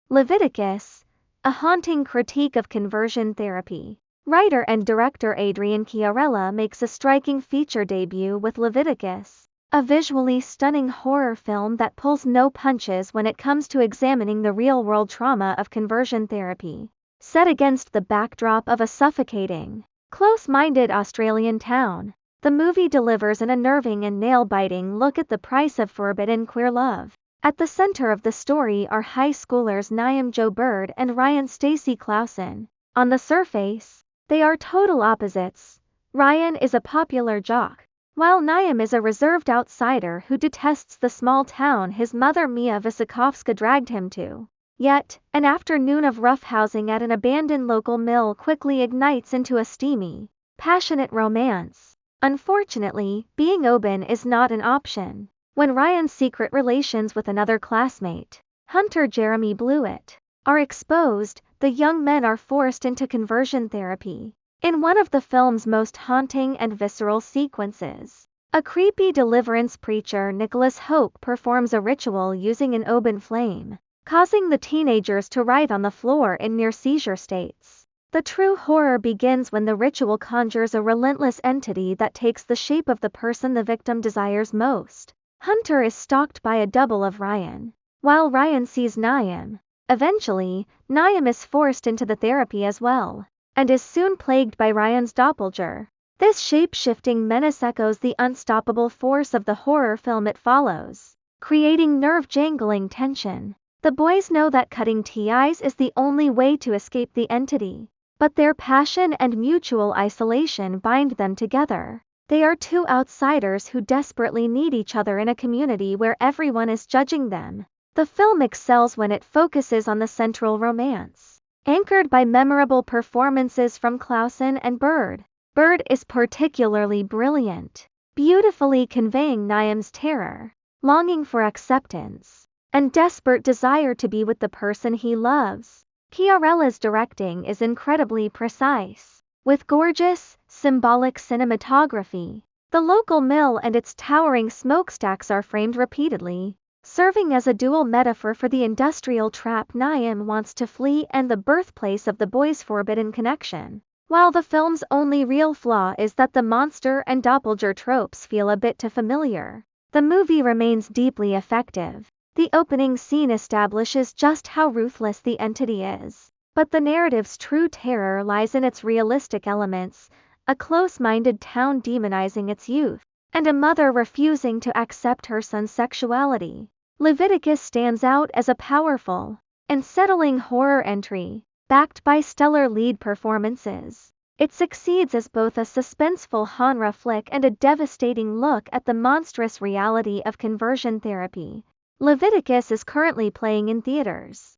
Leviticus, a haunting critique of conversion therapy. Writer and director Adrian Chiarella makes a striking feature debut with Leviticus, a visually stunning horror film that pulls no punches when it comes to examining the real-world trauma of conversion therapy. Set against the backdrop of a suffocating, close-minded Australian town, the movie delivers an unnerving and nail-biting look at the price of forbidden queer love. At the center of the story are high schoolers Niamh Jo Bird and Ryan Stacey Clausen. On the surface, they are total opposites. Ryan is a popular jock, while Niamh is a reserved outsider who detests the small town his mother Mia Vysokovska dragged him to. Yet, an afternoon of roughhousing at an abandoned local mill quickly ignites into a steamy, passionate romance. Unfortunately, being open is not an option. When Ryan's secret relations with another classmate, Hunter Jeremy Blewett, are exposed, the young men are forced into conversion therapy. In one of the film's most haunting and visceral sequences, a creepy deliverance preacher Nicholas Hope performs a ritual using an oban flame, causing the teenagers to writhe on the floor in near-seizure states. The true horror begins when the ritual conjures a relentless entity that takes the shape of the person the victim desires most. Hunter is stalked by a double of Ryan, while Ryan sees Niamh. Eventually, Niamh is forced into the therapy as well, and is soon plagued by Ryan's doppelganger. This shape-shifting menace echoes the unstoppable force of the horror film it follows, creating nerve-jangling tension. The boys know that cutting ties is the only way to escape the entity, but their passion and mutual isolation bind them together. They are two outsiders who desperately need each other in a community where everyone is judging them. The film excels when it focuses on the central romance, anchored by memorable performances from Clausen and Bird. Bird is particularly brilliant, beautifully conveying Niamh's terror, longing for acceptance, and desperate desire to be with the person he loves. Chiarella's directing is incredibly precise, with gorgeous, symbolic cinematography. The local mill and its towering smokestacks are framed repeatedly, serving as a dual metaphor for the industrial trap Niamh wants to flee and the birthplace of the boys' forbidden connection. While the film's only real flaw is that the monster and doppelganger tropes feel a bit too familiar, the movie remains deeply effective. The opening scene establishes just how ruthless the entity is, but the narrative's true terror lies in its realistic elements, a close-minded town demonizing its youth, and a mother refusing to accept her son's sexuality. Leviticus stands out as a powerful, unsettling horror entry, backed by stellar lead performances. It succeeds as both a suspenseful genre flick and a devastating look at the monstrous reality of conversion therapy. Leviticus is currently playing in theaters.